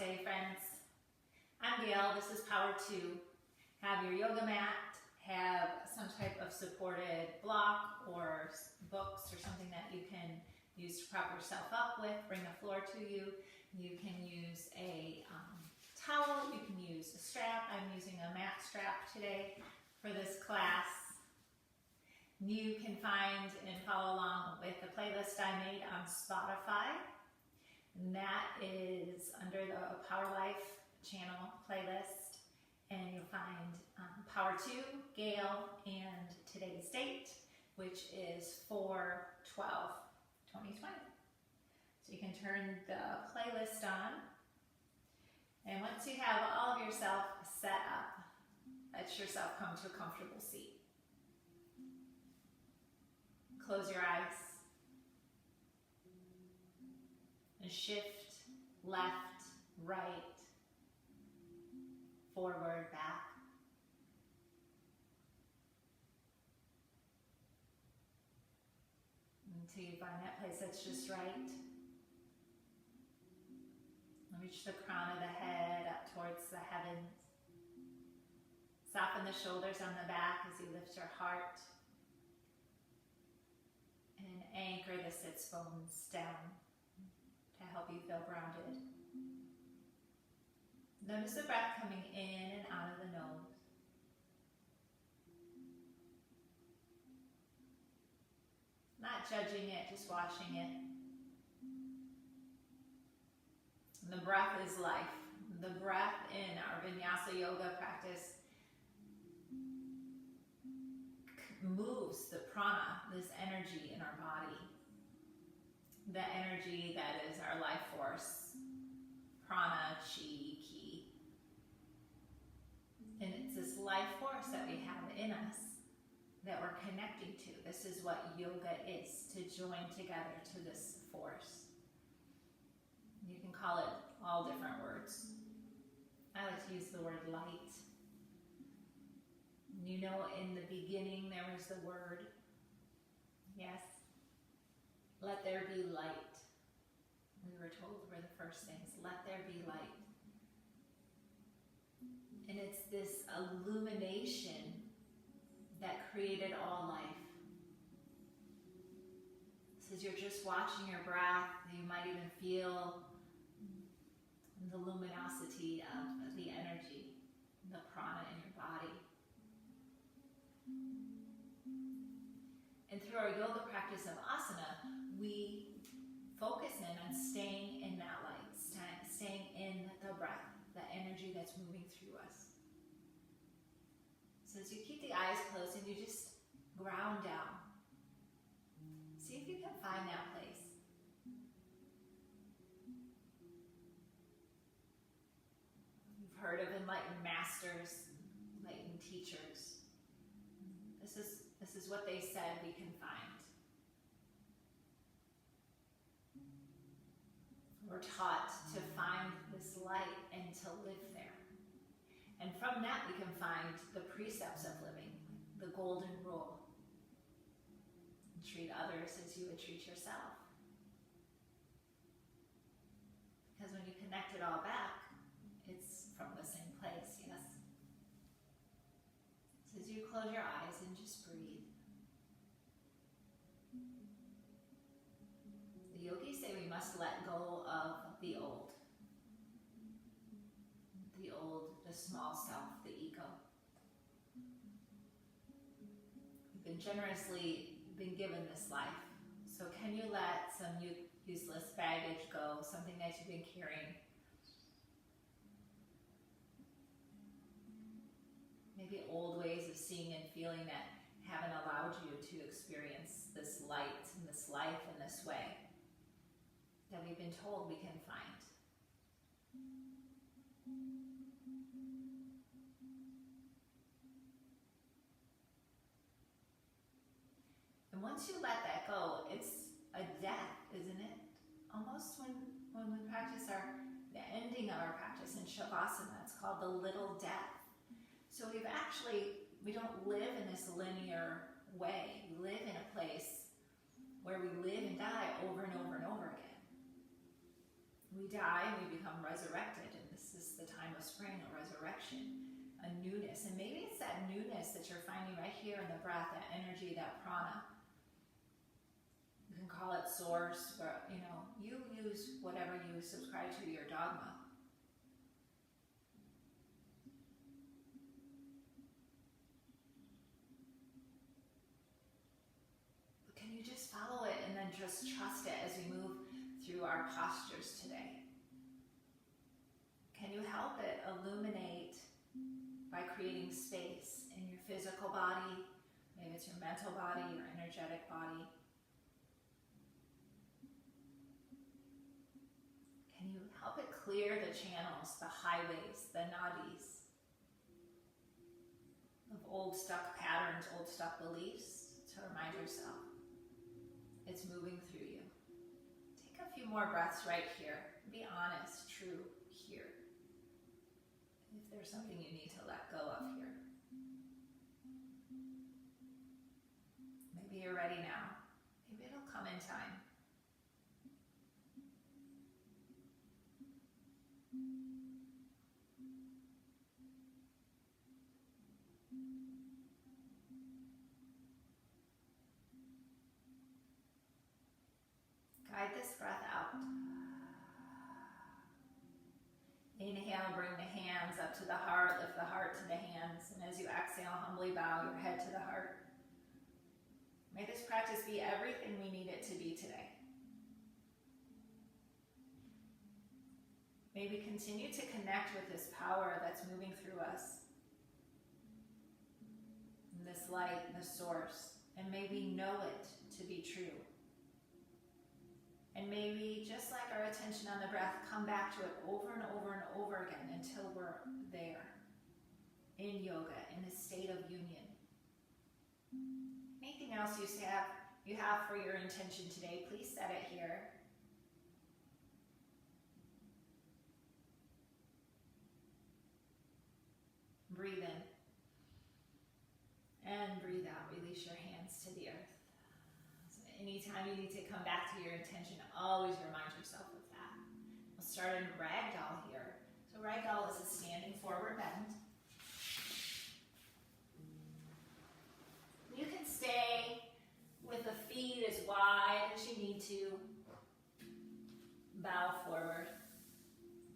Namaste, friends. I'm Gayle. This is Power 2. Have your yoga mat, have some type of supported block or books or something that you can use to prop yourself up with. Bring the floor to you. You can use a towel. You can use a strap. I'm using a mat strap today for this class. You can find and follow along with the playlist I made on Spotify. And that is under the Power Life channel playlist. And you'll find Power 2, Gayle, and today's date, which is 4/12/2020. So you can turn the playlist on. And once you have all of yourself set up, let yourself come to a comfortable seat. Close your eyes and shift left, right, forward, back. Until you find that place that's just right. Reach the crown of the head up towards the heavens. Soften the shoulders on the back as you lift your heart. And anchor the sits bones down to help you feel grounded. Notice the breath coming in and out of the nose. Not judging it, just watching it. And the breath is life. The breath in our vinyasa yoga practice moves the prana, this energy in our body. The energy that is our life force. Prana, chi, ki. And it's this life force that we have in us that we're connecting to. This is what yoga is, to join together to this force. You can call it all different words. I like to use the word light. You know, in the beginning there was the word. Yes. Let there be light. We were told were the first things. Let there be light. And it's this illumination that created all life. So as you're just watching your breath, you might even feel the luminosity of the energy, the prana in your body. And through our yoga practice of asana, we focus in on staying in that light, staying in the breath, the energy that's moving through us. So as you keep the eyes closed and you just ground down, see if you can find that place. You've heard of enlightened masters, enlightened teachers. This is what they said we can find. We're taught to find this light and to live there. And from that we can find the precepts of living, the golden rule. Treat others as you would treat yourself. Because when you connect it all back, it's from the same place, yes? So as you close your eyes and just breathe. The yogis say we must let go of the old. The old, the small self, the ego. You've been generously given this life. So can you let some useless baggage go, something that you've been carrying? Maybe old ways of seeing and feeling that haven't allowed you to experience this light and this life in this way that we've been told we can find. And once you let that go, it's a death, isn't it? Almost when we practice the ending of our practice in Shavasana, it's called the little death. So we don't live in this linear way. We live in a place where we live and die over and over and over again. We die and we become resurrected, and this is the time of spring, a resurrection, a newness. And maybe it's that newness that you're finding right here in the breath, that energy, that prana. You can call it source, or you use whatever you subscribe to your dogma. But can you just follow it and then just trust it as we move through our postures today? Can you help it illuminate by creating space in your physical body? Maybe it's your mental body, your energetic body. Can you help it clear the channels, the highways, the nadis of old stuck patterns, old stuck beliefs, to remind yourself it's moving through you. Take a few more breaths right here. Be honest, true here. If there's something you need to let go of here. Maybe you're ready now. Maybe it'll come in time. Guide this breath out. Inhale, bring the hands up to the heart, lift the heart to the hands, and as you exhale, humbly bow your head to the heart. May this practice be everything we need it to be today. May we continue to connect with this power that's moving through us, and this light, this source, and may we know it to be true. And may we, just like our attention on the breath, come back to it over and over and over again until we're there, in yoga, in a state of union. Anything else you have for your intention today, please set it here. Breathe in. And breathe out. Release your hands to the earth. Anytime you need to come back to your intention, always remind yourself of that. We'll start in ragdoll here. So ragdoll is a standing forward bend. You can stay with the feet as wide as you need to. Bow forward.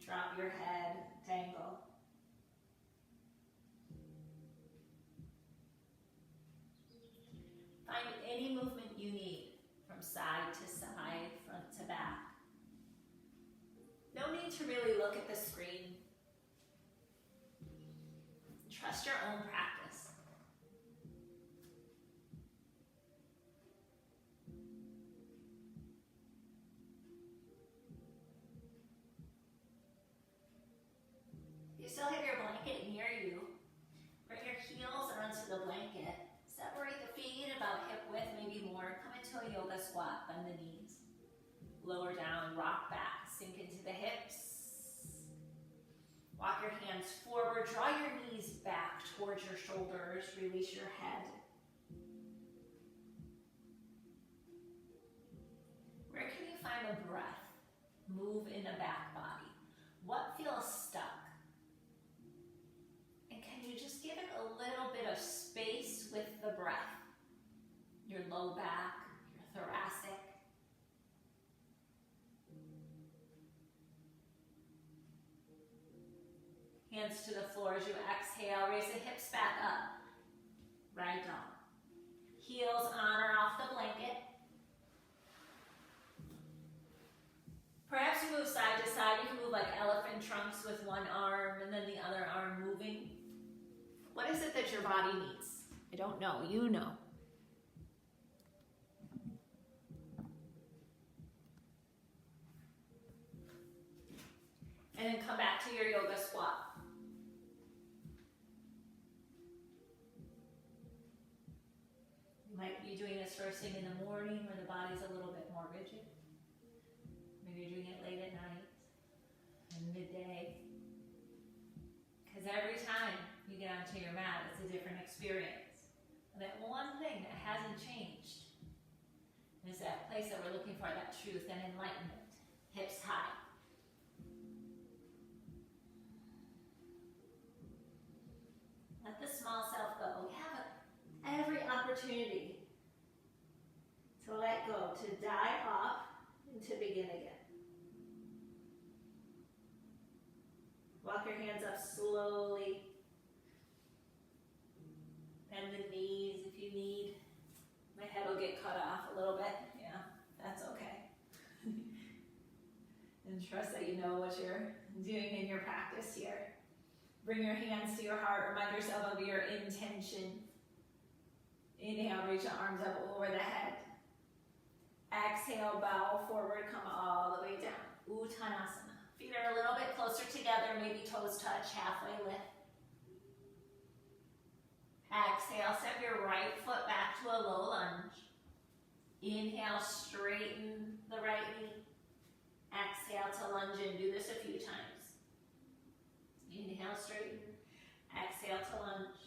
Drop your head, dangle. Find any movement you need. Side to side, front to back. No need to really look at the screen. Trust your own practice. You still have your blanket near you. Bring your heels onto the blanket. Separate the feet about hip width, maybe more. Come into a yoga squat, bend the knees. Lower down, rock back, sink into the hips. Walk your hands forward, draw your knees back towards your shoulders, release your head. Where can you find the breath? Move in the back body. What feels stuck? And can you just give it a little bit of space with the breath? Your low back, your thoracic. Hands to the floor as you exhale. Raise the hips back up. Ragdoll. Heels on or off the blanket. Perhaps you move side to side. You can move like elephant trunks with one arm and then the other arm moving. What is it that your body needs? I don't know. You know. And then come back to your yoga squat. You might be doing this first thing in the morning where the body's a little bit more rigid. Maybe you're doing it late at night, and midday. Because every time you get onto your mat, it's a different experience. And that one thing that hasn't changed is that place that we're looking for, that truth and enlightenment. Hips high. the small self go. We have every opportunity to let go, to die off, and to begin again. Walk your hands up slowly. Bend the knees if you need. My head will get cut off a little bit. Yeah, that's okay. And trust that you know what you're doing in your practice here. Bring your hands to your heart. Remind yourself of your intention. Inhale, reach the arms up over the head. Exhale, bow forward, come all the way down. Uttanasana. Feet are a little bit closer together, maybe toes touch, halfway lift. Exhale, step your right foot back to a low lunge. Inhale, straighten the right knee. Exhale to lunge in. Do this a few times. Inhale, straighten. Exhale to lunge.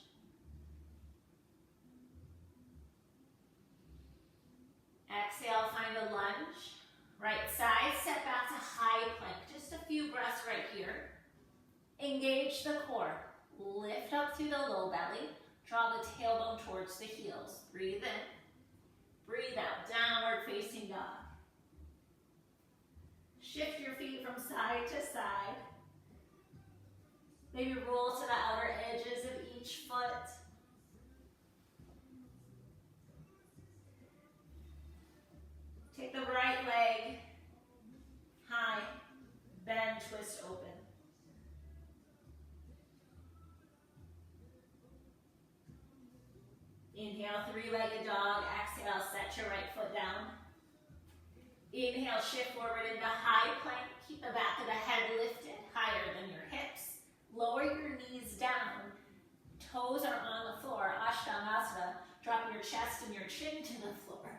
Exhale, find a lunge. Right side, step back to high plank. Just a few breaths right here. Engage the core. Lift up through the low belly. Draw the tailbone towards the heels. Breathe in. Breathe out. Downward facing dog. Shift your feet from side to side. Maybe roll to the outer edges of each foot. Take the right leg high, bend, twist open. Inhale, three-legged dog. Exhale, set your right foot down. Inhale, shift forward into high plank. Keep the back of the head lifted higher than your hips. Lower your knees down. Toes are on the floor. Ashtanasana. Drop your chest and your chin to the floor.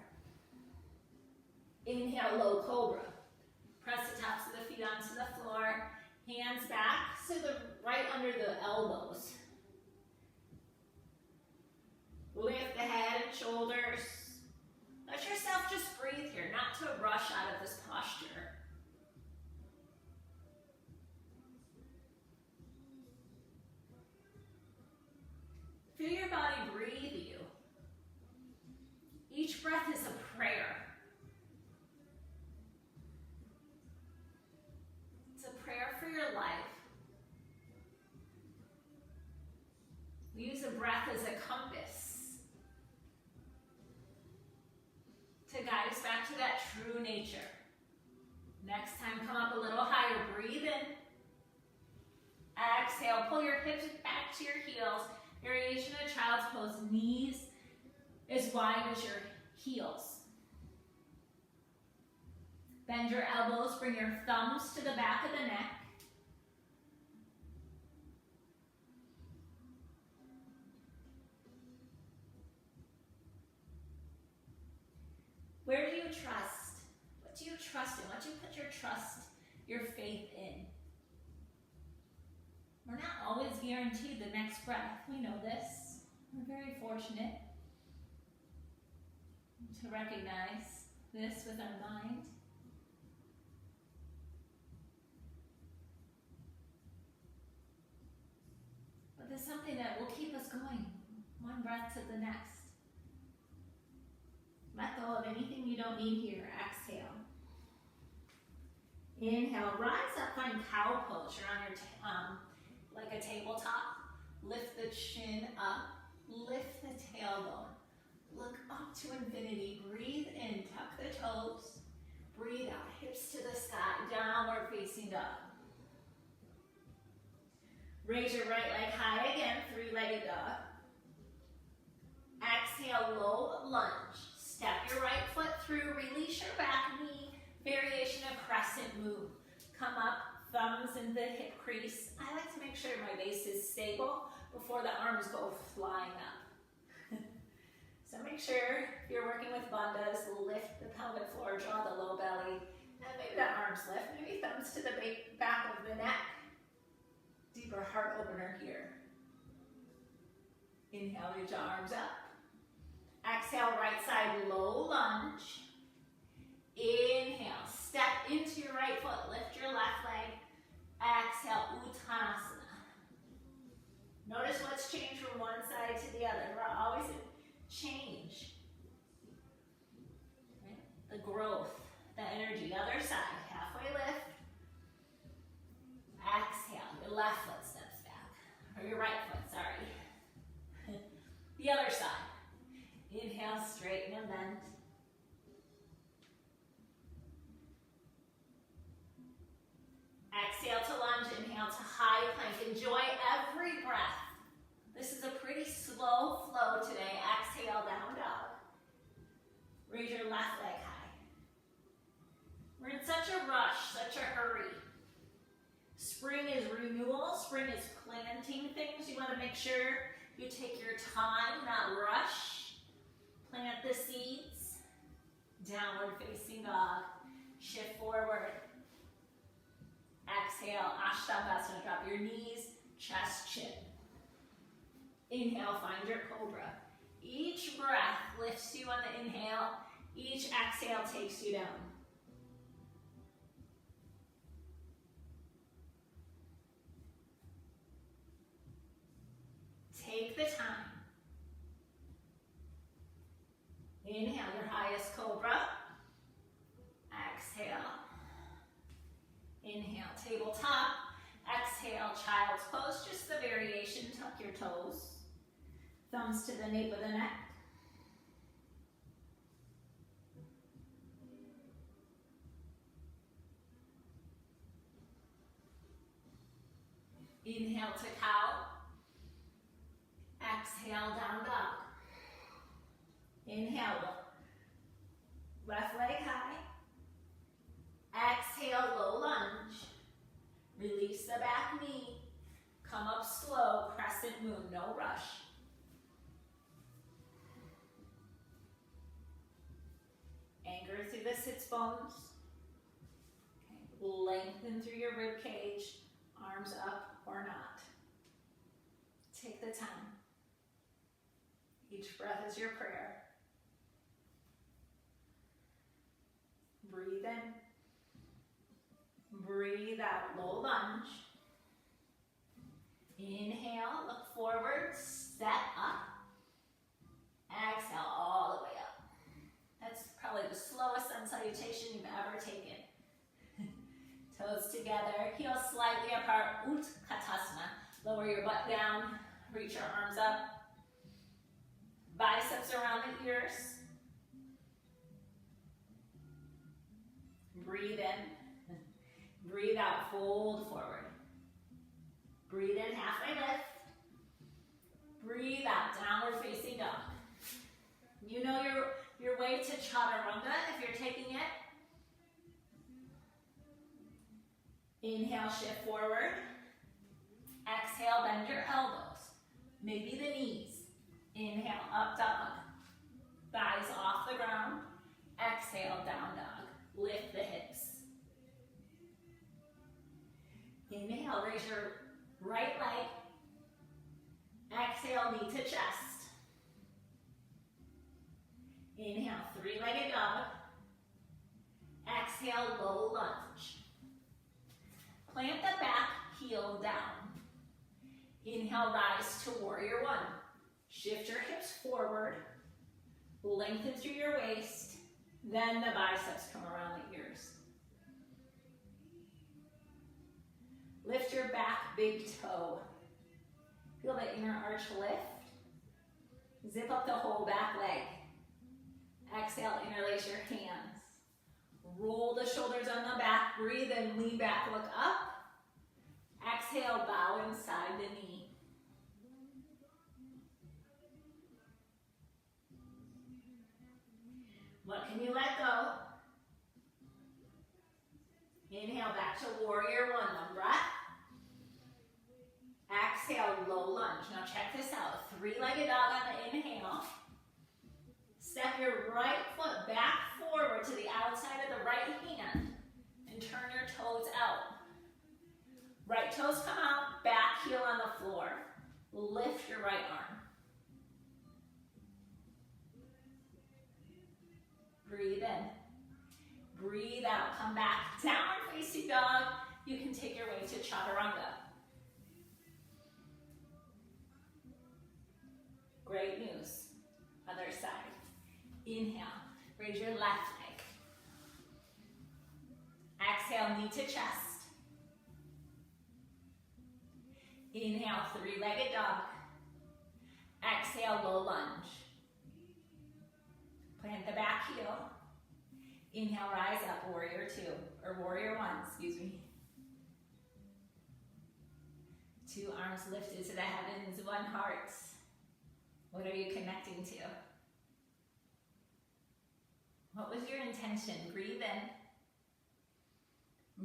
Inhale, low cobra. Press the tops of the feet onto the floor. Hands back, so the right under the elbows. Lift the head and shoulders. Let yourself just breathe here, not to rush out of this posture. Feel your body breathe you. Each breath is a prayer. It's a prayer for your life. We use the breath as a compass to guide us back to that true nature. Next time, come up a little higher. Breathe in. Exhale, pull your hips back to your heels. Variation of child's pose. Knees as wide as your heels. Bend your elbows, bring your thumbs to the back of the neck. Where do you trust? What do you trust in? What do you put your trust, your faith in? We're not always guaranteed the next breath. We know this. We're very fortunate to recognize this with our mind. But there's something that will keep us going, one breath to the next. Let go of anything you don't need here. Exhale. Inhale, rise up, find cow pose. You're on your, like a tabletop. Lift the chin up, lift the tailbone. Look up to infinity. Breathe in, tuck the toes. Breathe out, hips to the sky, downward facing dog. Raise your right leg high again, three-legged dog. Exhale, low lunge. Step your right foot through, release your back knee, variation of crescent move. Come up, thumbs in the hip crease. I like to make sure my base is stable before the arms go flying up. So make sure if you're working with bandhas, lift the pelvic floor, draw the low belly, and maybe the arms lift, maybe thumbs to the back of the neck. Deeper heart opener here. Inhale, reach your arms up. Exhale, right side, low lunge. Inhale, step into your right foot, lift your left leg. Exhale, Uttanasana. Notice what's changed from one change. Right? The growth, the energy. The other side, halfway lift. Exhale, your left foot steps back, or your right foot, sorry. The other side. Inhale, straighten and bend. Exhale to lunge, inhale to high plank. Enjoy every breath. This is a pretty slow flow today. Exhale, down dog. Raise your left leg high. We're in such a rush, such a hurry. Spring is renewal. Spring is planting things. You want to make sure you take your time, not rush. Plant the seeds. Downward facing dog. Shift forward. Exhale, Ashtavasana. Drop your knees, chest, chin. Inhale, find your cobra. Each breath lifts you on the inhale. Each exhale takes you down. Take the time. Inhale, your highest cobra. Exhale. Inhale, tabletop. Exhale, child's pose. Just the variation. Tuck your toes. Thumbs to the nape of the neck. Inhale to cow. Exhale, down dog. Inhale, left leg high. Exhale, low lunge. Release the back knee. Come up slow, crescent moon, no rush. Anchor through the sits bones. Okay. Lengthen through your rib cage, arms up or not. Take the time. Each breath is your prayer. Breathe in. Breathe out, low lunge. Inhale, look forward, step up. Exhale, all the way up. That's probably the slowest sun salutation you've ever taken. Toes together, heels slightly apart, Utkatasana. Lower your butt down, reach your arms up. Biceps around the ears. Breathe in. Breathe out, fold forward. Breathe in, halfway lift. Breathe out, downward facing dog. You know your way to chaturanga if you're taking it. Inhale, shift forward. Exhale, bend your elbows. Maybe the knees. Inhale, up dog. Thighs off the ground. Exhale, down dog. Lift the hips. Inhale, raise your right leg. Exhale, knee to chest. Inhale, three-legged dog. Exhale, low lunge. Plant the back heel down. Inhale, rise to warrior one. Shift your hips forward. Lengthen through your waist. Then the biceps come around the ears. Lift your back big toe. Feel the inner arch lift. Zip up the whole back leg. Exhale, interlace your hands. Roll the shoulders on the back. Breathe in, lean back, look up. Exhale, bow inside the knee. What can you let go? Inhale, back to warrior one. One breath. Exhale, low lunge. Now check this out. Three-legged dog on the inhale. Step your right foot back forward to the outside of the right hand and turn your toes out. Right toes come out, back heel on the floor. Lift your right arm. Breathe in. Breathe out. Come back. Downward facing dog. You can take your way to chaturanga. Great news. Other Inhale, raise your left leg. Exhale, knee to chest. Inhale, three-legged dog. Exhale, low lunge. Plant the back heel. Inhale, rise up, warrior two, or warrior one, excuse me. Two arms lifted to the heavens, one heart. What are you connecting to? What was your intention? Breathe in.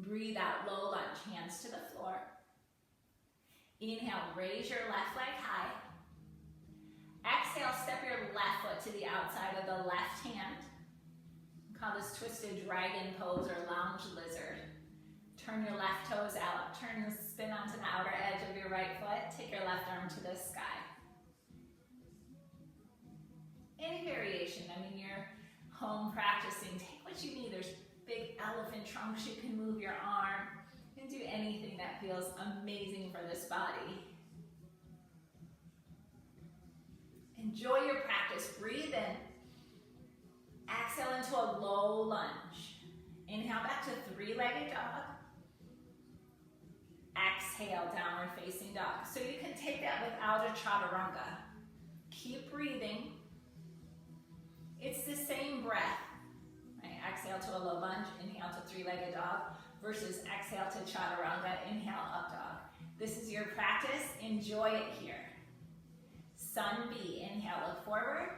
Breathe out, low lunge, hands to the floor. Inhale, raise your left leg high. Exhale, step your left foot to the outside of the left hand. Call this twisted dragon pose or lounge lizard. Turn your left toes out. Turn the spin onto the outer edge of your right foot. Take your left arm to the sky. Any variation. I mean, you're home practicing. Take what you need. There's big elephant trunks. You can move your arm. You can do anything that feels amazing for this body. Enjoy your practice. Breathe in. Exhale into a low lunge. Inhale back to three-legged dog. Exhale, downward facing dog. So you can take that without a chaturanga. Keep breathing. It's the same breath. Right? Exhale to a low lunge, inhale to three-legged dog, versus exhale to chaturanga, inhale up dog. This is your practice. Enjoy it here. Sun B, inhale, look forward.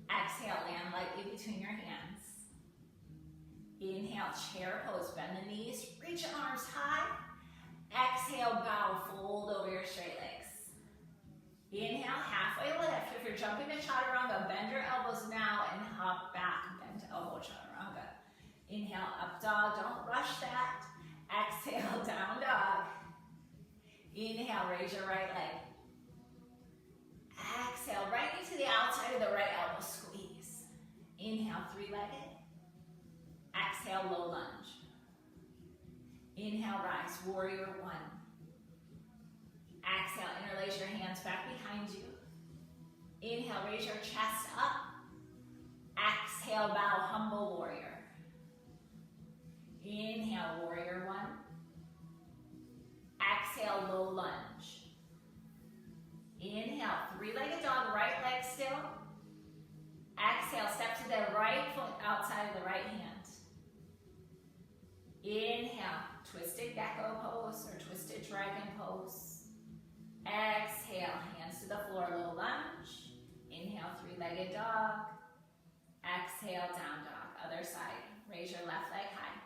Exhale, land lightly between your hands. Inhale, chair pose, bend the knees, reach your arms high. Exhale, bow, fold over your straight legs. Inhale, halfway lift. If you're jumping to chaturanga, bend your elbows now and hop back, bend to elbow chaturanga. Inhale, up dog, don't rush that. Exhale, down dog. Inhale, raise your right leg. Exhale, right knee to the outside of the right elbow, squeeze. Inhale, three-legged. Exhale, low lunge. Inhale, rise, warrior one. Exhale, interlace your hands back behind you. Inhale, raise your chest up. Exhale, bow, humble warrior. Inhale, warrior one. Exhale, low lunge. Inhale, three-legged dog, right leg still. Exhale, step to the right foot outside of the right hand. Inhale, twisted gecko pose or twisted dragon pose. Exhale, hands to the floor, low lunge. Inhale, three-legged dog. Exhale, down dog. Other side, raise your left leg high.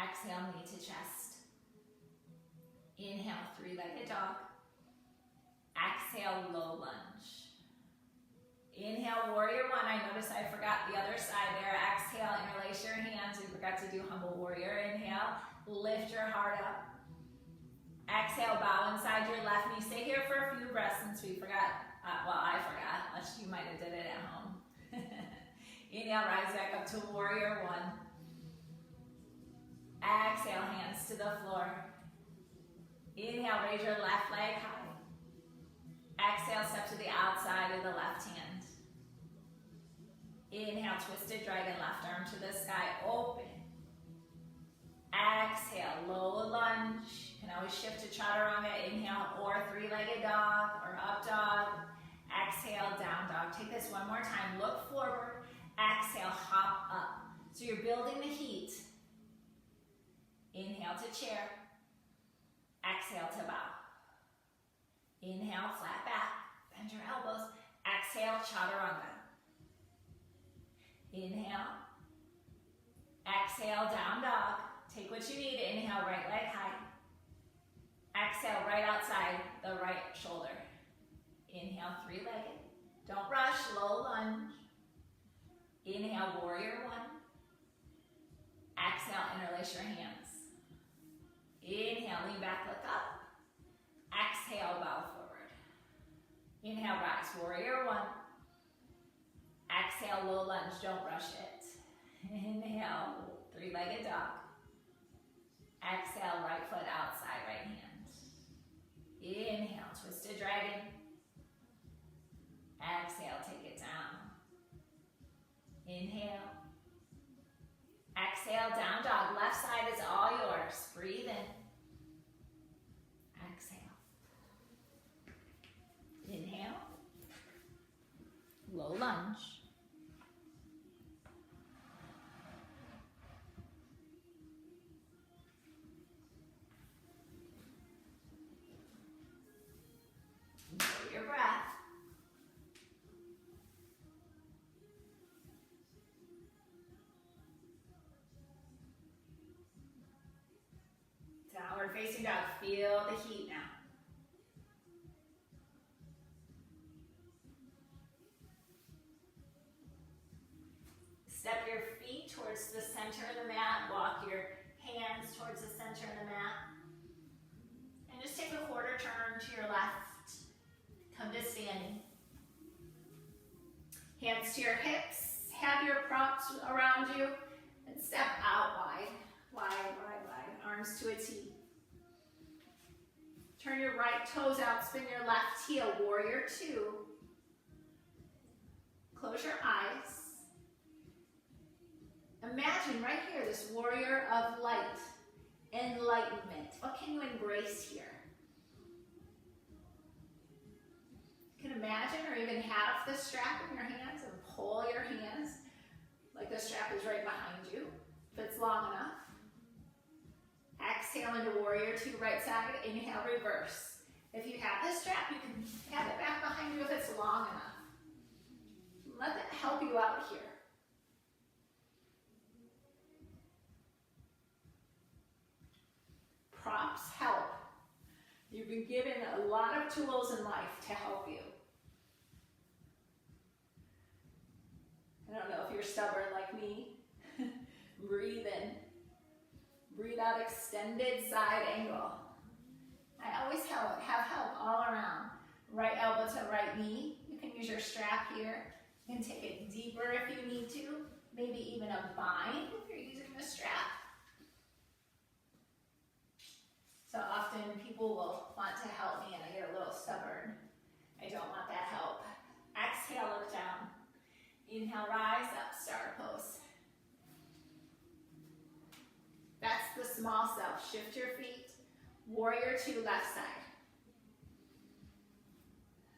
Exhale, knee to chest. Inhale, three-legged dog. Exhale, low lunge. Inhale, warrior one. I noticed I forgot the other side there. Exhale, interlace your hands. We forgot to do humble warrior. Inhale, lift your heart up. Exhale, bow inside your left knee. Stay here for a few breaths since we forgot. Well, I forgot, unless you might have did it at home. Inhale, rise back up to warrior one. Exhale, hands to the floor. Inhale, raise your left leg high. Exhale, step to the outside of the left hand. Inhale, twisted dragon, left arm to the sky, open. Exhale, low lunge. You can always shift to chaturanga, inhale, or three-legged dog, or up dog. Exhale, down dog. Take this one more time. Look forward. Exhale, hop up. So you're building the heat. Inhale to chair. Exhale to bow. Inhale, flat back. Bend your elbows. Exhale, chaturanga. Inhale. Exhale, down dog. Take what you need. Inhale, right leg high. Exhale, right outside the right shoulder. Inhale, three-legged. Don't rush, low lunge. Inhale, warrior one. Exhale, interlace your hands. Inhale, lean back, look up. Exhale, bow forward. Inhale, rise, warrior one. Exhale, low lunge, don't rush it. Inhale, three-legged dog. Exhale, right foot outside, right hand. Inhale, twisted dragon. Exhale, take it down. Inhale. Exhale, down dog. Left side is all yours. Breathe in. Exhale. Inhale. Low lunge. Enjoy your breath. Downward facing dog. Feel the heat now. Step your feet towards the center of the mat. Walk your hands towards the center of the mat. And just take a quarter turn to your left. Come to standing. Hands to your hips. Have your props around you. And step out wide. Wide, wide, wide. Arms to a T. Turn your right toes out. Spin your left heel. Warrior two. Close your eyes. Imagine right here this warrior of light, enlightenment. What can you embrace here? You can imagine or even have the strap in your hands and pull your hands like the strap is right behind you, if it's long enough. Exhale into warrior two, right side. Inhale, reverse. If you have this strap, you can have it back behind you if it's long enough. Let that help you out here. Props help. You've been given a lot of tools in life to help you. I don't know if you're stubborn like me. Breathe in. Breathe out, extended side angle. I always have help all around. Right elbow to right knee. You can use your strap here. You can take it deeper if you need to. Maybe even a bind if you're using the strap. So often people will want to help me and I get a little stubborn. I don't want that help. Exhale, look down. Inhale, rise up, star pose. That's the small self. Shift your feet. Warrior two, left side.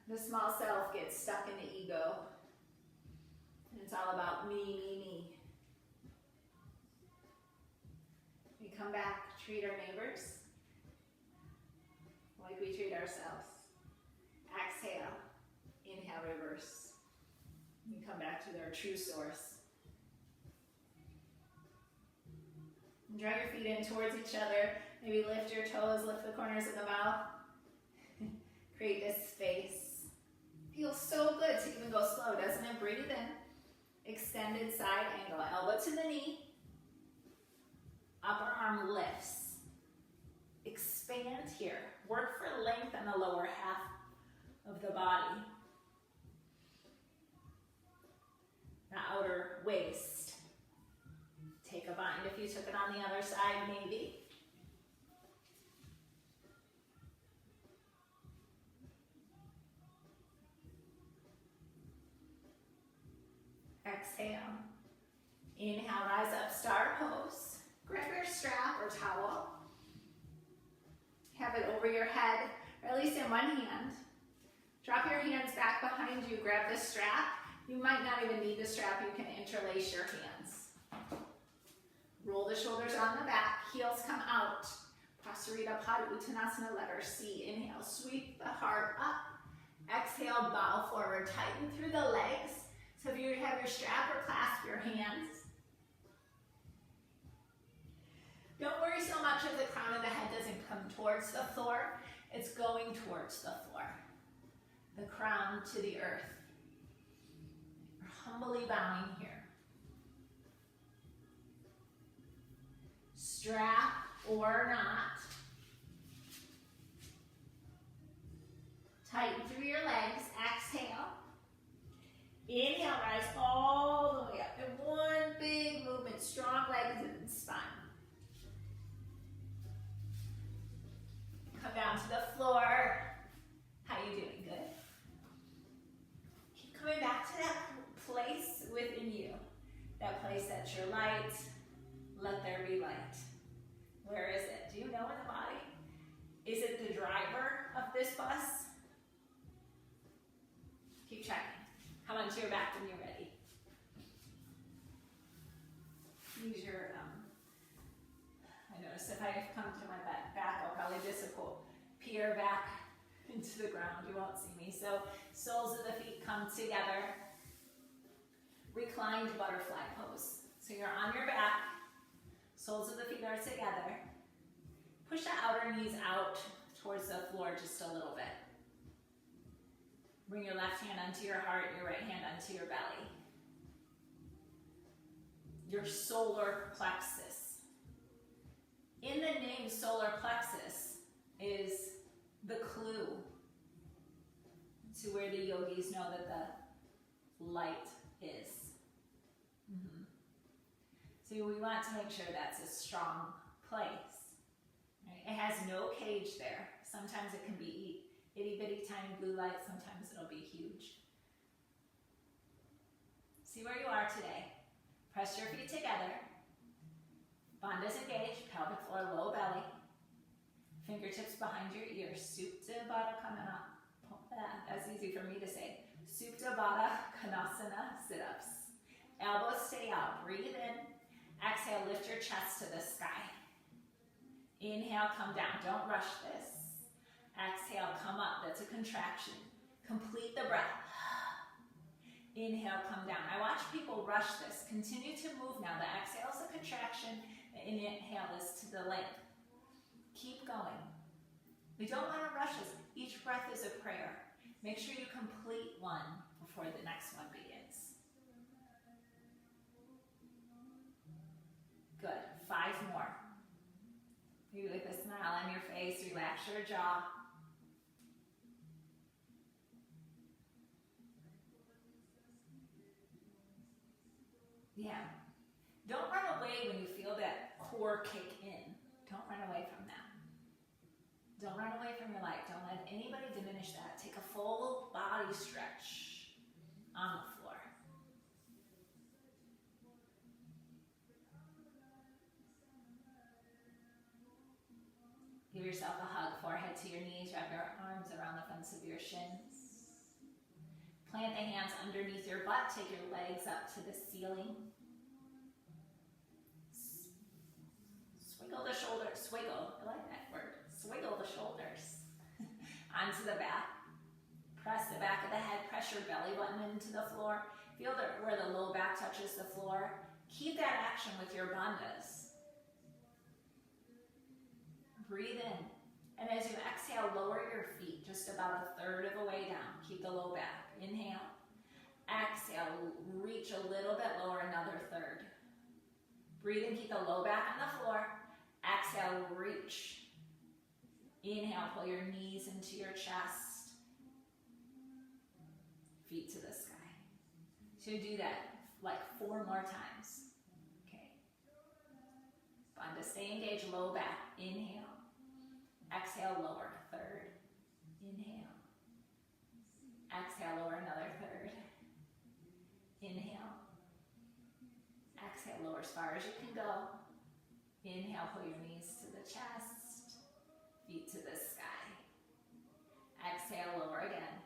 The small self gets stuck in the ego. And it's all about me, me, me. We come back, treat our neighbors like we treat ourselves. Exhale, inhale, reverse. We come back to our true source. And drag your feet in towards each other. Maybe lift your toes, lift the corners of the mouth. Create this space. Feels so good to even go slow, doesn't it? Breathe in. Extended side angle. Elbow to the knee. Upper arm lifts. Expand here. Work for length in the lower half of the body. The outer waist. Take a bind if you took it on the other side, maybe. Exhale. Inhale, rise up, star pose. Grab your strap or towel. Have it over your head, or at least in one hand. Drop your hands back behind you, grab the strap. You might not even need the strap, you can interlace your hands. Roll the shoulders on the back, heels come out. Prasarita Pada Uttanasana, letter C. Inhale, sweep the heart up. Exhale, bow forward, tighten through the legs. So if you have your strap or clasp your hands. Don't worry so much if the crown of the head doesn't come towards the floor. It's going towards the floor. The crown to the earth. You're humbly bowing here. Strap or not. Tighten through your legs. Exhale. Inhale, rise all the way up. In one big movement. Strong legs and spine. Come down to the floor. How you doing? Good. Keep coming back to that place within you. That place that's your light, let there be light. Where is it? Do you know in the body? Is it the driver of this bus? Keep checking. Come onto your back when you're ready. Use your, I notice if I come to my back, I'll probably disappear back into the ground. You won't see me. So soles of the feet come together. Reclined butterfly pose. So you're on your back. Soles of the feet are together. Push the outer knees out towards the floor just a little bit. Bring your left hand onto your heart, your right hand onto your belly. Your solar plexus. In the name solar plexus is the clue to where the yogis know that the light is. So we want to make sure that's a strong place. Right? It has no cage there. Sometimes it can be itty bitty tiny blue light, sometimes it'll be huge. See where you are today. Press your feet together. Bandhas engaged, pelvic floor, low belly. Fingertips behind your ears. Supta Baddha coming up. That's easy for me to say. Supta Baddha Konasana sit-ups. Elbows stay out. Breathe in. Exhale, lift your chest to the sky. Inhale, come down. Don't rush this. Exhale, come up. That's a contraction. Complete the breath. Inhale, come down. I watch people rush this. Continue to move now. The exhale is a contraction. The inhale is to the length. Keep going. We don't want to rush this. Each breath is a prayer. Make sure you complete one before the next one begins. Good. 5 more. Maybe with a smile on your face, relax your jaw. Yeah. Don't run away when you feel that core kick in. Don't run away from that. Don't run away from your light. Don't let anybody diminish that. Take a full body stretch on the floor. Give yourself a hug, forehead to your knees, wrap your arms around the fronts of your shins. Plant the hands underneath your butt, take your legs up to the ceiling. Swiggle the shoulders, swiggle, I like that word. Swiggle the shoulders onto the back. Press the back of the head, press your belly button into the floor. Feel where the low back touches the floor. Keep that action with your bandhas. Breathe in. And as you exhale, lower your feet just about 1/3 of the way down. Keep the low back. Inhale. Exhale, reach a little bit lower, another 1/3. Breathe in, keep the low back on the floor. Exhale, reach. Inhale, pull your knees into your chest. Feet to the sky. So do that like 4 more times. Okay. Bandha, stay engaged, low back. Inhale. Exhale, lower, 1/3. Inhale. Exhale, lower, another 1/3. Inhale. Exhale, lower as far as you can go. Inhale, pull your knees to the chest, feet to the sky. Exhale, lower again.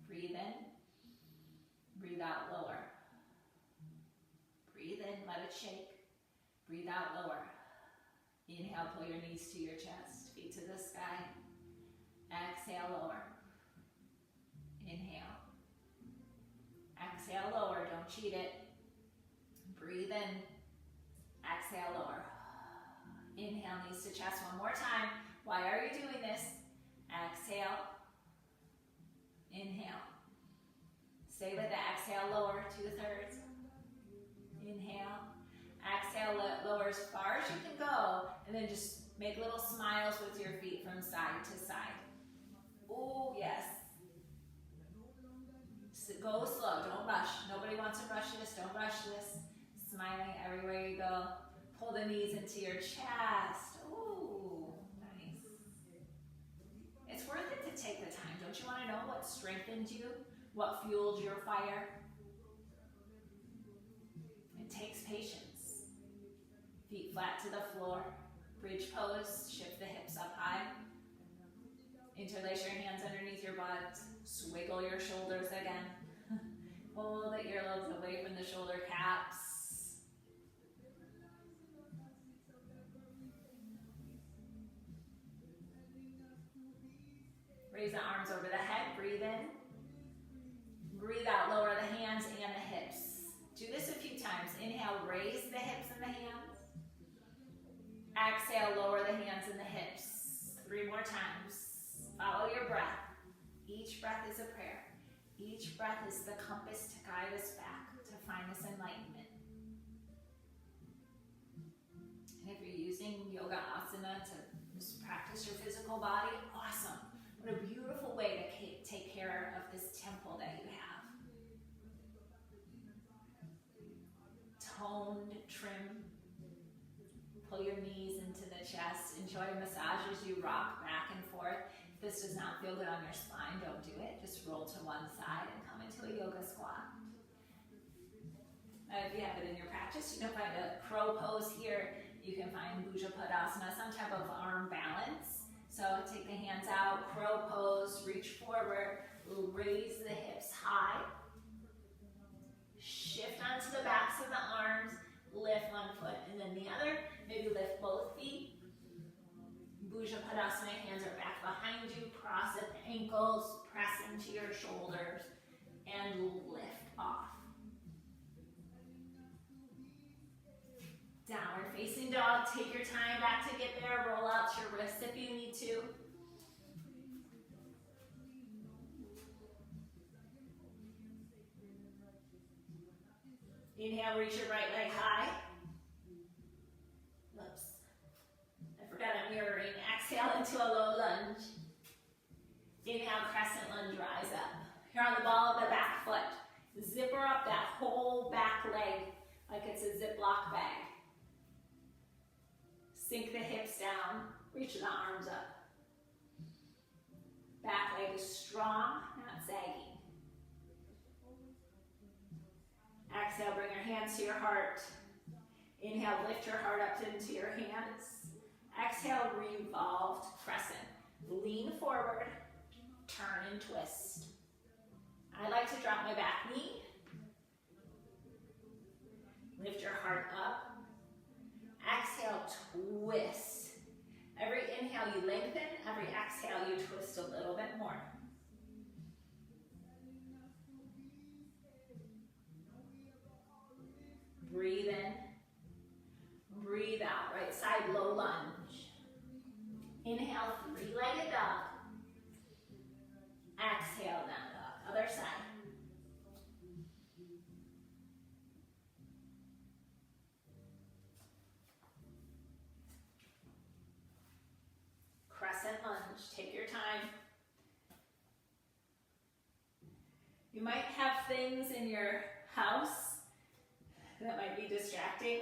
Breathe in. Breathe out, lower. Breathe in, let it shake. Breathe out, lower. Inhale, pull your knees to your chest, feet to the sky. Exhale, lower. Inhale. Exhale, lower, don't cheat it. Breathe in. Exhale, lower. Inhale, knees to chest 1 more time. Why are you doing this? Exhale. Inhale. Stay with the exhale, lower 2/3. Inhale. Exhale, lower as far as you can go, and then just make little smiles with your feet from side to side. Oh, yes. So go slow, don't rush. Nobody wants to rush this, don't rush this. Smiling everywhere you go. Pull the knees into your chest. Ooh, nice. It's worth it to take the time. Don't you want to know what strengthened you? What fueled your fire? patience. Feet flat to the floor. Bridge pose, shift the hips up high. Interlace your hands underneath your butt. Swiggle your shoulders again. Pull the earlobes away from the shoulder caps. Raise the arms over the head, breathe in. Breathe out, lower the hands and the hips. Do this a few times. Inhale, raise the hips and the hands. Exhale, lower the hands and the hips. 3 more times. Follow your breath. Each breath is a prayer. Each breath is the compass to guide us back to find this enlightenment. And if you're using yoga asana to just practice your physical body, awesome. What a beautiful way to take care of this temple that you have. Toned, trim. Pull your knees into the chest. Enjoy a massage as you rock back and forth. If this does not feel good on your spine, don't do it. Just roll to one side and come into a yoga squat. If you have it in your practice, you can find a crow pose here. You can find Bhuja Padasana, some type of arm balance. So take the hands out, crow pose, reach forward, raise the hips high. Shift onto the backs of the arms, lift one foot and then the other. Maybe lift both feet. Bhuja Padasana, hands are back behind you, cross at the ankles, press into your shoulders, and lift off. Downward facing dog, take your time back to get there, roll out your wrists if you need to. Inhale, reach your right leg high. Whoops. I forgot I'm mirroring. Exhale into a low lunge. Inhale, crescent lunge, rise up. Here on the ball of the back foot. Zipper up that whole back leg like it's a Ziploc bag. Sink the hips down, reach the arms up. Back leg is strong, not sagging. Exhale, bring your hands to your heart. Inhale, lift your heart up into your hands. Exhale, revolved crescent. Lean forward, turn and twist. I like to drop my back knee. Lift your heart up. Exhale, twist. Every inhale you lengthen, every exhale you twist a little bit more. Breathe in, breathe out. Right side, low lunge. Inhale, three-legged dog. Exhale, down dog. Other side. Crescent lunge. Take your time. You might have things in your house that might be distracting.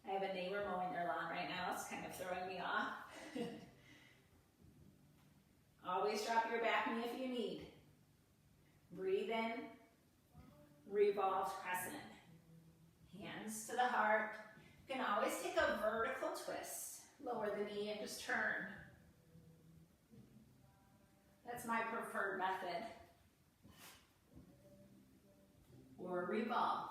I have a neighbor mowing their lawn right now. It's kind of throwing me off. Always drop your back knee if you need. Breathe in, revolved crescent. Hands to the heart. You can always take a vertical twist. Lower the knee and just turn. That's my preferred method. Or revolve.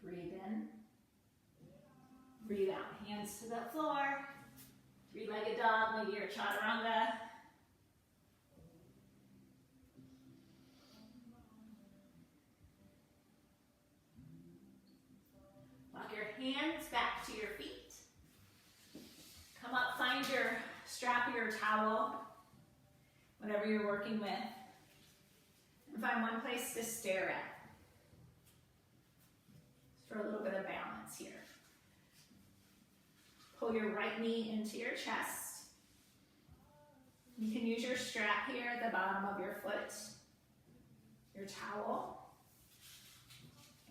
Breathe in. Breathe out. Hands to the floor. Three-legged dog, maybe your chaturanga. Walk your hands back to your feet. Come up, find your strap or your towel, whatever you're working with. And find one place to stare at. For a little bit of balance here. Pull your right knee into your chest. You can use your strap here at the bottom of your foot, your towel.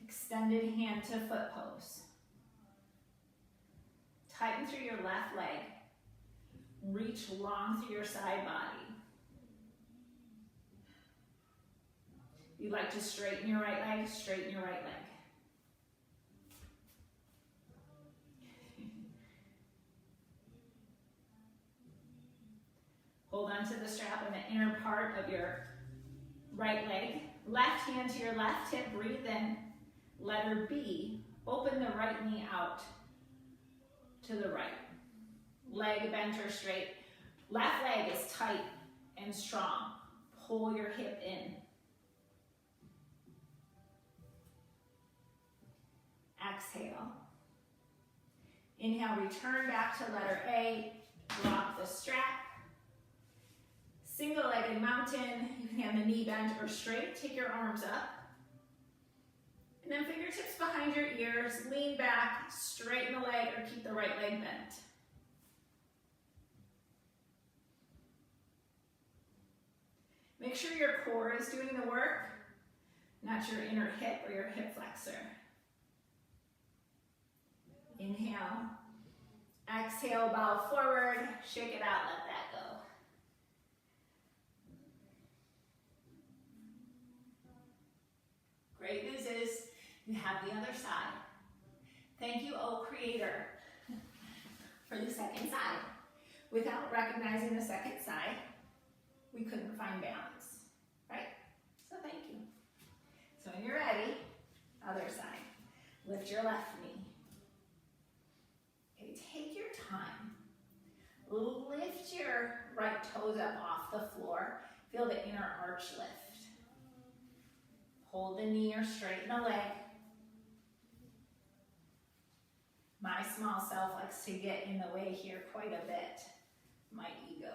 Extended hand to foot pose. Tighten through your left leg. Reach long through your side body. You'd like to straighten your right leg, straighten your right leg. Hold on to the strap in the inner part of your right leg. Left hand to your left hip, breathe in. Letter B, open the right knee out to the right. Leg bent or straight. Left leg is tight and strong. Pull your hip in. Exhale. Inhale, return back to letter A. Drop the strap. Single-legged mountain. You can have the knee bent or straight. Take your arms up. And then fingertips behind your ears. Lean back, straighten the leg, or keep the right leg bent. Make sure your core is doing the work, not your inner hip or your hip flexor. Inhale. Exhale, bow forward. Shake it out, let that go. Great news is you have the other side. Thank you, oh Creator, for the second side. Without recognizing the second side, we couldn't find balance, right? So thank you. So when you're ready, other side. Lift your left knee. Okay, take your time. Lift your right toes up off the floor. Feel the inner arch lift. Hold the knee or straighten the leg. My small self likes to get in the way here quite a bit. My ego.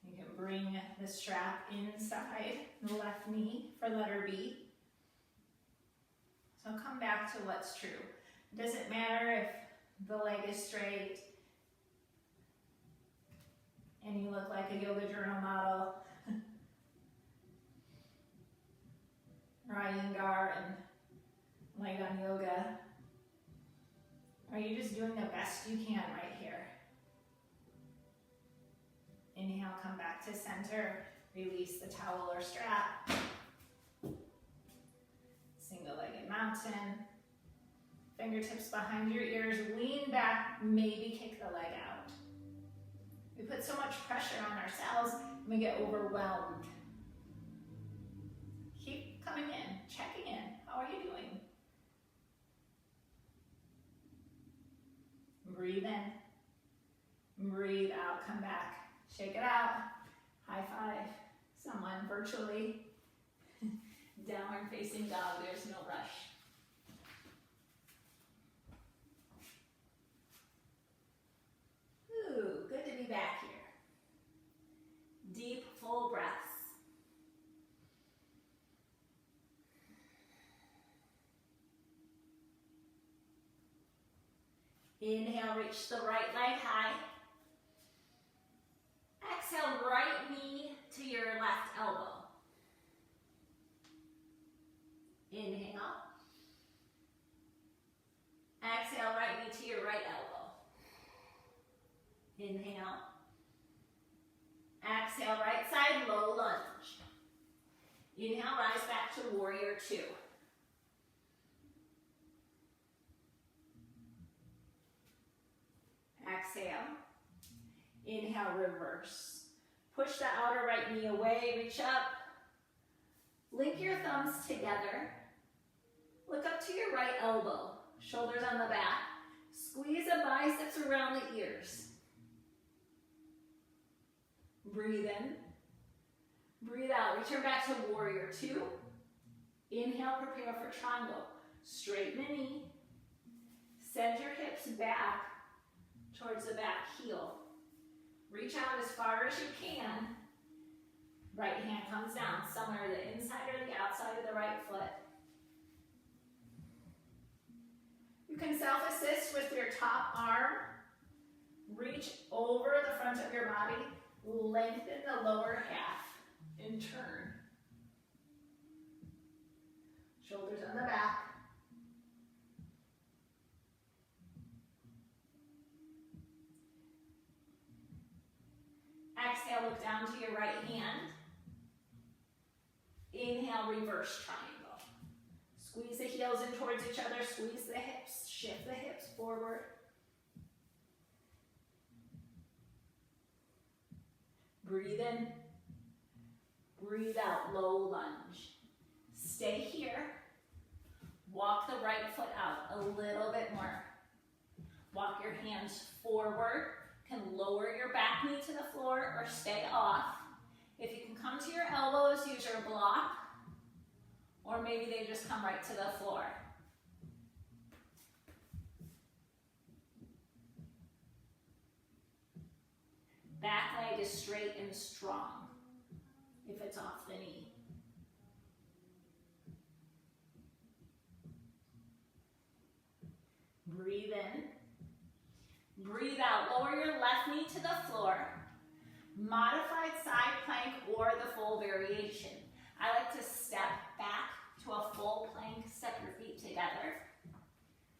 You can bring the strap inside the left knee for letter B. So come back to what's true. It doesn't matter if the leg is straight and you look like a yoga journal model, or Iyengar and light on yoga. Are you just doing the best you can right here? Inhale, come back to center. Release the towel or strap. Single-legged mountain. Fingertips behind your ears. Lean back, maybe kick the leg out. We put so much pressure on ourselves, and we get overwhelmed. Keep coming in, checking in. How are you doing? Breathe in, breathe out, come back. Shake it out. High five someone virtually. Downward facing dog, there's no rush. Ooh, good to be back here. Deep, full breaths. Inhale, reach the right leg high. Exhale, right knee to your left elbow. Inhale. Exhale, right knee to your right elbow. Inhale. Exhale, right side, low lunge. Inhale, rise back to warrior two. Exhale. Inhale, reverse. Push the outer right knee away, reach up. Link your thumbs together. Look up to your right elbow, shoulders on the back. Squeeze the biceps around the ears. Breathe in. Breathe out. Return back to warrior two. Inhale, prepare for triangle. Straighten the knee. Send your hips back towards the back heel. Reach out as far as you can. Right hand comes down, somewhere to the inside or the outside of the right foot. You can self-assist with your top arm. Reach over the front of your body. Lengthen the lower half and turn. Shoulders on the back. Exhale, look down to your right hand. Inhale, reverse triangle. Squeeze the heels in towards each other, squeeze the hips, shift the hips forward. Breathe in, breathe out, low lunge. Stay here. Walk the right foot out a little bit more. Walk your hands forward. You can lower your back knee to the floor or stay off. If you can come to your elbows, use your block, or maybe they just come right to the floor. Back leg is straight and strong if it's off the knee. Breathe in. Breathe out. Lower your left knee to the floor. Modified side plank or the full variation. I like to step back to a full plank. Step your feet together.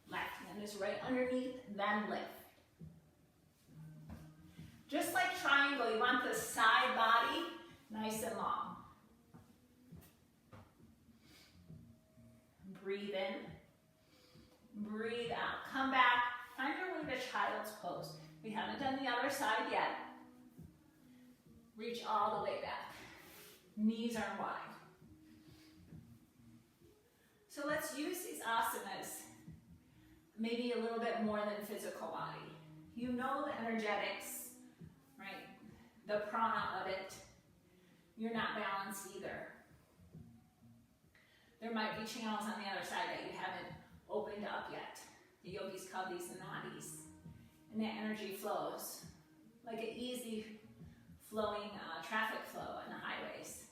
Left hand is right underneath, then lift. Just like triangle, you want the side body nice and long. Breathe in. Breathe out. Come back. Find your way to child's pose. We haven't done the other side yet. Reach all the way back. Knees are wide. So let's use these asanas maybe a little bit more than physical body. You know the energetics, right? The prana of it. You're not balanced either. There might be channels on the other side that you haven't opened up yet. The yogis call these the nadis. And that energy flows like an easy flowing traffic flow in the highways.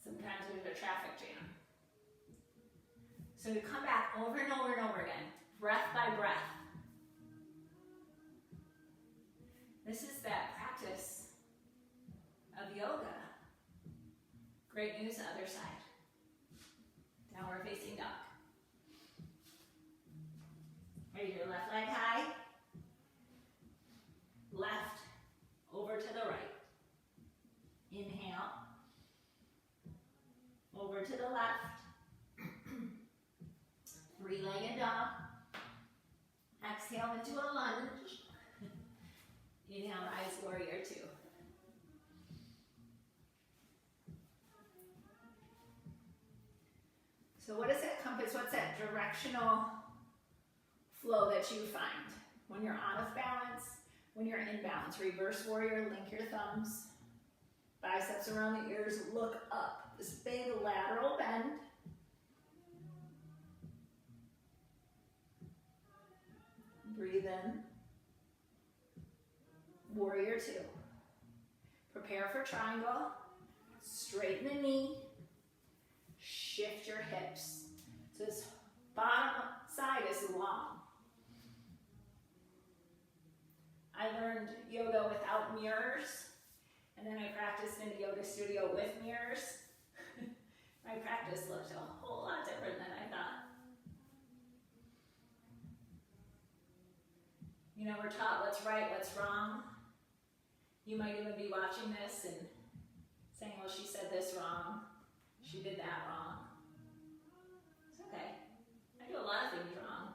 Sometimes there's a traffic jam. So you come back over and over and over again, breath by breath. This is that practice of yoga. Great news, the other side. Downward facing dog. Raise your left leg high. Left over to the right. Inhale. Over to the left. Three-legged dog. Exhale into a lunge. Inhale, rise, warrior two. So what is that compass? What's that directional flow that you find when you're out of balance, when you're in balance? Reverse warrior, link your thumbs. Biceps around the ears, look up. This big lateral bend. Breathe in. Warrior two. Prepare for triangle. Straighten the knee. Shift your hips. So this bottom side is long. I learned yoga without mirrors, and then I practiced in a yoga studio with mirrors. My practice looked a whole lot different than I thought. You know, we're taught what's right, what's wrong. You might even be watching this and saying, well, she said this wrong. She did that wrong. It's okay. I do a lot of things wrong.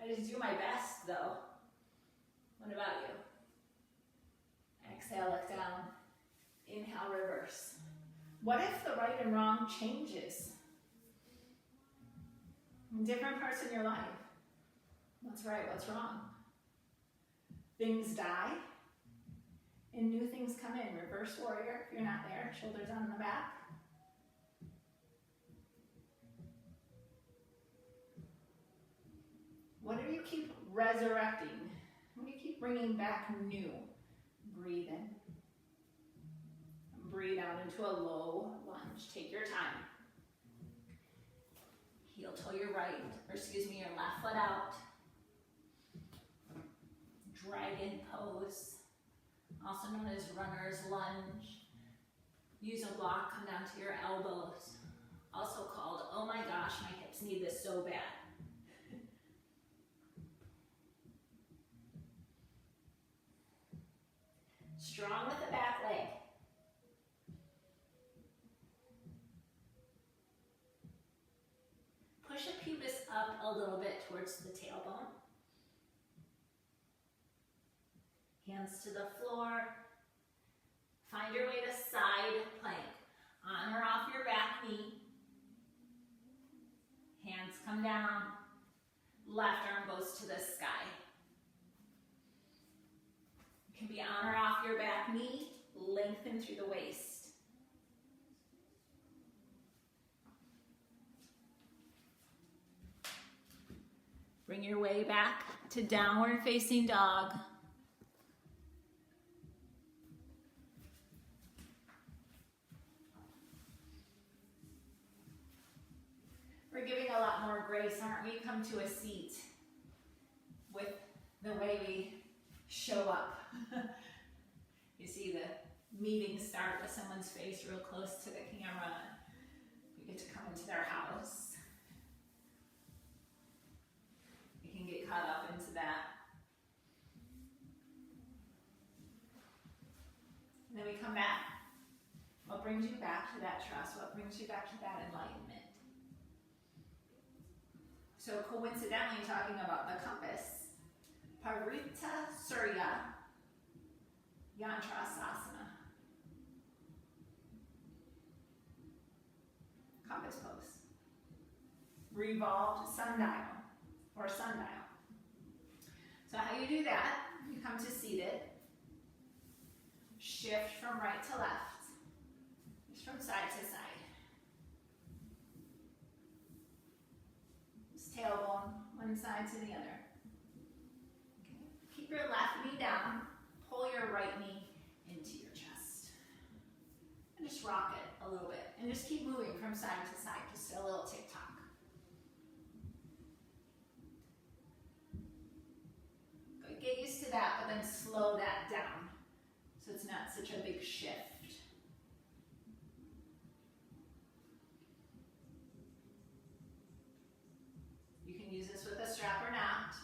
I just do my best, though. What about you? Exhale, look down. Inhale, reverse. What if the right and wrong changes? In different parts in your life. What's right, what's wrong? Things die, and new things come in. Reverse warrior, if you're not there, shoulders on the back. What do you keep resurrecting? What do you keep bringing back new? Breathe in. Breathe out into a low lunge. Take your time. Heel toe your your left foot out. Dragon pose, also known as runner's lunge. Use a block, come down to your elbows. also called, oh my gosh, my hips need this so bad. Strong with the back leg. Push a pubis up a little bit towards the tailbone. Hands to the floor. Find your way to side plank. On or off your back knee. Hands come down. Left arm goes to the sky. You can be on or off your back knee. Lengthen through the waist. Bring your way back to downward facing dog. We're giving a lot more grace, aren't we? Come to a seat with the way we show up. You see the meeting start with someone's face real close to the camera. We get to come into their house. You can get caught up into that. And then we come back. What brings you back to that trust? What brings you back to that enlightenment? So coincidentally, talking about the compass, Parita Surya Yantrasasana. Compass pose. Revolved sundial or sundial. So how you do that, you come to seated, shift from right to left, just from side to side. Tailbone, one side to the other. Okay. Keep your left knee down, pull your right knee into your chest. And just rock it a little bit. And just keep moving from side to side, just a little tick-tock. Get used to that, but then slow that down so it's not such a big shift. Use this with a strap or not.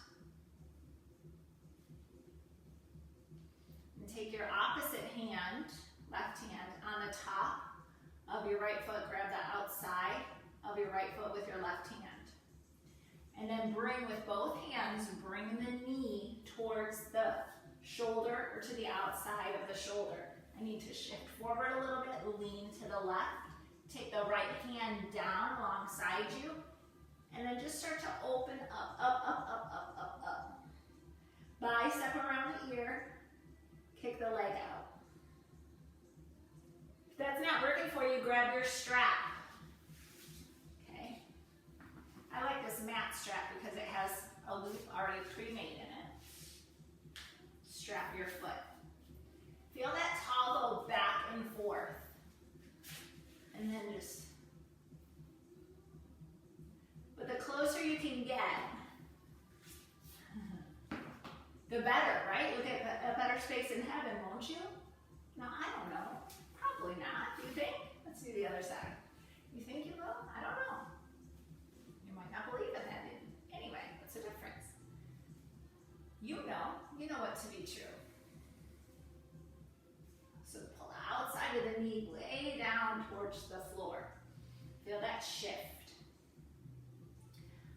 And take your opposite hand, left hand, on the top of your right foot. Grab the outside of your right foot with your left hand. And then bring with both hands, bring the knee towards the shoulder or to the outside of the shoulder. I need to shift forward a little bit, lean to the left. Take the right hand down alongside you. And then just start to open up, up, up, up, up, up, up. Bicep around the ear. Kick the leg out. If that's not working for you, grab your strap. Okay. I like this mat strap because it has a loop already pre-made in it. Strap your foot. Feel that toggle back and forth. And then just... But the closer you can get, the better, right? You'll get a better space in heaven, won't you? No, I don't know. Probably not. Do you think? Let's do the other side. You think you will? I don't know. You might not believe in that. Anyway, what's the difference? You know what to be true. So pull the outside of the knee way down towards the floor. Feel that shift.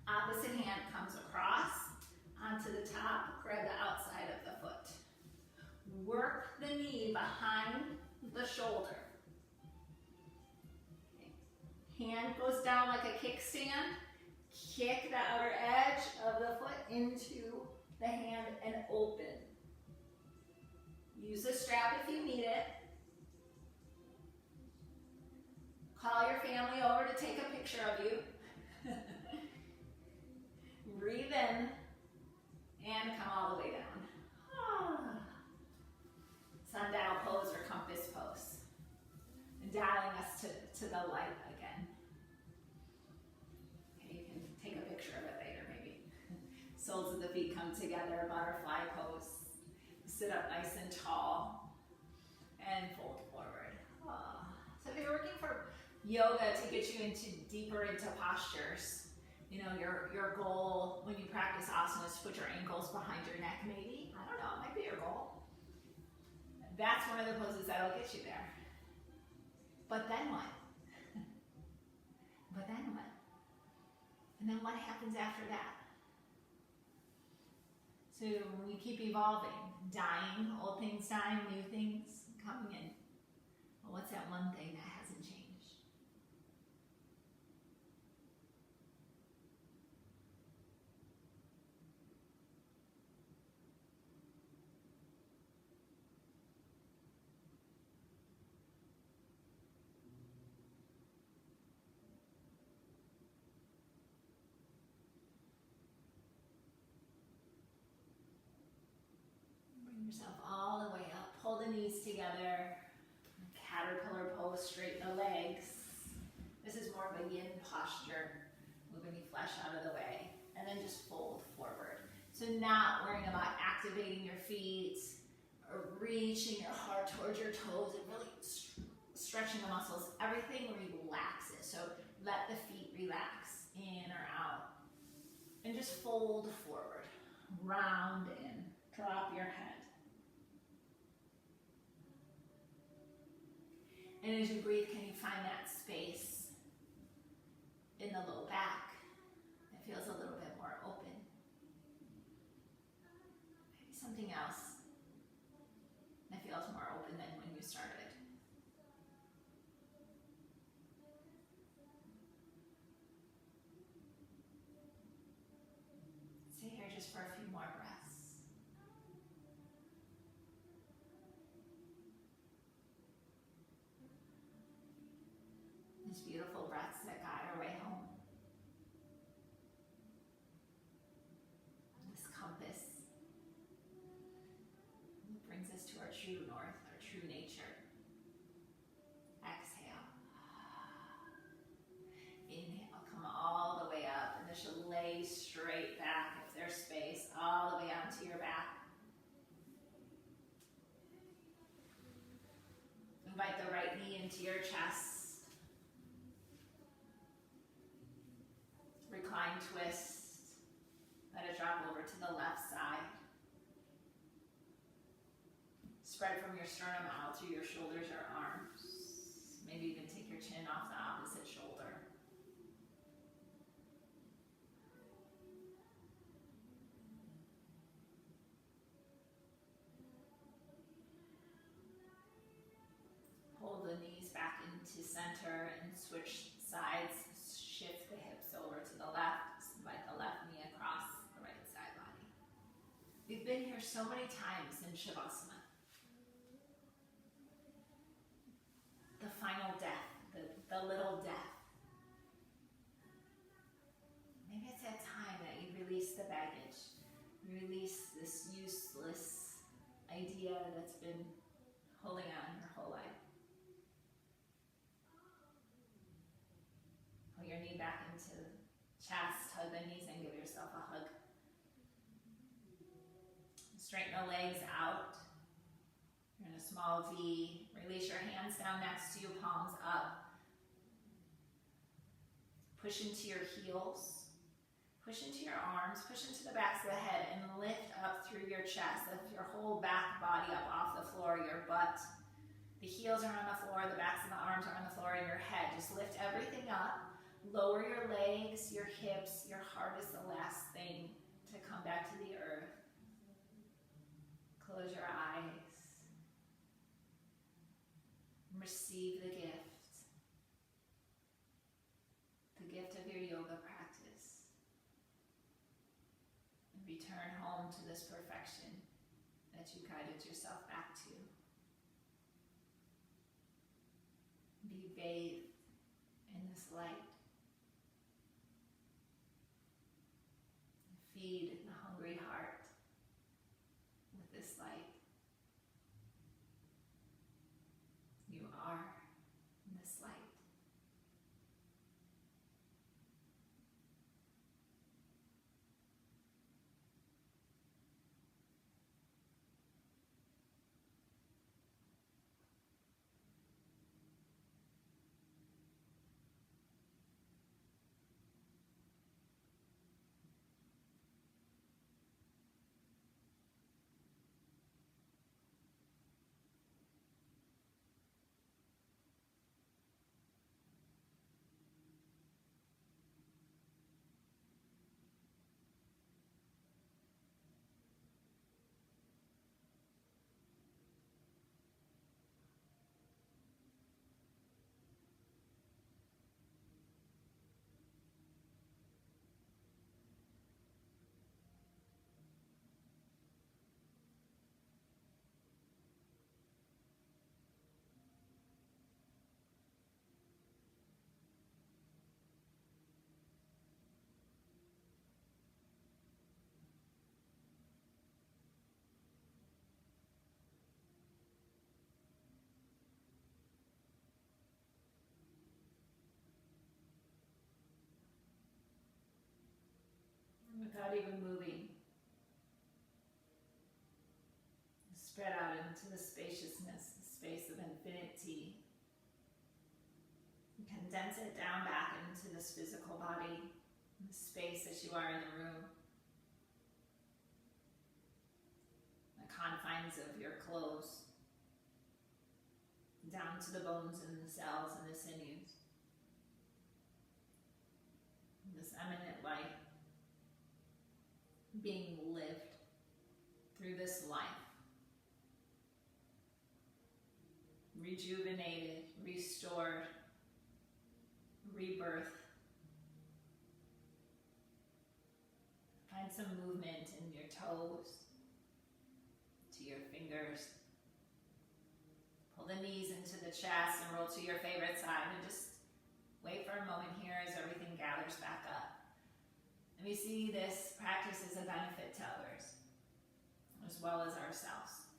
Opposite hand comes across onto the top, grab the outside of the foot. Work the knee behind the shoulder. Okay. Hand goes down like a kickstand. Kick the outer edge of the foot into the hand and open. Use the strap if you need it. Call your family over to take a picture of you. Breathe in and come all the way down. Sundial pose or compass pose. And dialing us to the light again. Okay, you can take a picture of it later maybe. Soles of the feet come together, butterfly pose. Sit up nice and tall and fold forward. So if you're working for yoga to get you deeper into postures. You know, your goal when you practice asana is to put your ankles behind your neck maybe. I don't know, it might be your goal. That's one of the poses that'll get you there. But then what? But then what? And then what happens after that? So we keep evolving, dying, old things dying, new things coming in. Well, what's that one thing that hasn't changed? Bring yourself all the way up. Pull the knees together. Caterpillar pose, straighten the legs. This is more of a yin posture. Move any flesh out of the way. And then just fold forward. So not worrying about activating your feet or reaching your heart towards your toes and really stretching the muscles. Everything relaxes. So let the feet relax in or out. And just fold forward. Round in. Drop your head. And as you breathe, can you find that space in the low back that feels a little bit more open? Maybe something else that feels more open than when you started. Stay here just for a few more breaths. These beautiful breaths that guide our way home. This compass brings us to our true north, our true nature. Exhale. Inhale, come all the way up, and this should lay straight back if there's space, all the way onto your back. Invite the right knee into your chest. Recline twist. Let it drop over to the left side. Spread from your sternum out through your shoulders or arms. Maybe even take your chin off the opposite shoulder. Pull the knees back into center and switch sides. Shift the hips over to the left. Invite the left knee across the right side body. We've been here so many times in Shavasana. The final death, the little death. Maybe it's that time that you release the baggage. You release this useless idea that's been holding on your whole life. Pull your knee back into the chest, hug the knees and give yourself a hug. Straighten the legs out. You're in a small V. Release your hands down next to you, palms up. Push into your heels. Push into your arms. Push into the backs of the head and lift up through your chest. Lift your whole back body up off the floor, your butt. The heels are on the floor, the backs of the arms are on the floor, and your head. Just lift everything up. Lower your legs, your hips. Your heart is the last thing to come back to the earth. Close your eyes. Receive the gift of your yoga practice. And return home to this perfection that you guided yourself back to. Be bathed in this light. Feed the hungry heart with this light. You are this light. without even moving. Spread out into the spaciousness, the space of infinity. Condense it down back into this physical body, the space that you are in the room, the confines of your clothes, down to the bones and the cells and the sinews. This eminent light being lived through this life, rejuvenated, restored, rebirth. Find some movement in your toes, to your fingers. Pull the knees into the chest and roll to your favorite side, and just wait for a moment here as everything gathers back up. And we see this practice as a benefit to others, as well as ourselves.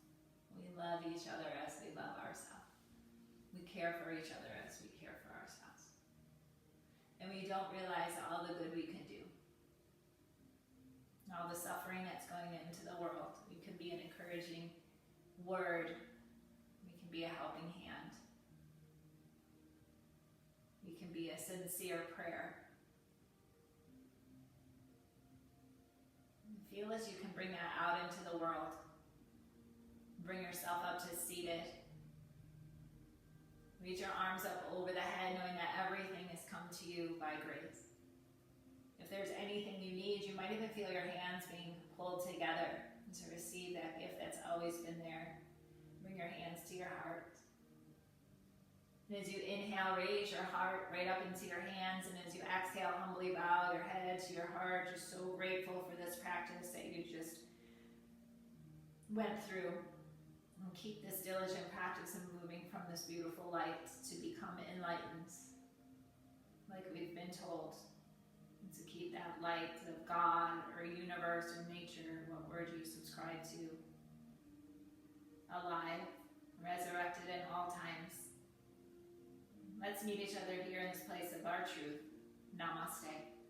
We love each other as we love ourselves. We care for each other as we care for ourselves. And we don't realize all the good we can do. All the suffering that's going into the world. We can be an encouraging word. We can be a helping hand. We can be a sincere prayer. Feel as you can bring that out into the world. Bring yourself up to seated. Reach your arms up over the head, knowing that everything has come to you by grace. If there's anything you need, you might even feel your hands being pulled together to receive that gift that's always been there. Bring your hands to your heart. And as you inhale, raise your heart right up into your hands. And as you exhale, humbly bow your head to your heart. Just so grateful for this practice that you just went through. And keep this diligent practice of moving from this beautiful light to become enlightened, like we've been told. And to keep that light of God or universe or nature, what word you subscribe to, alive, resurrected in all times. Let's meet each other here in this place of our truth. Namaste.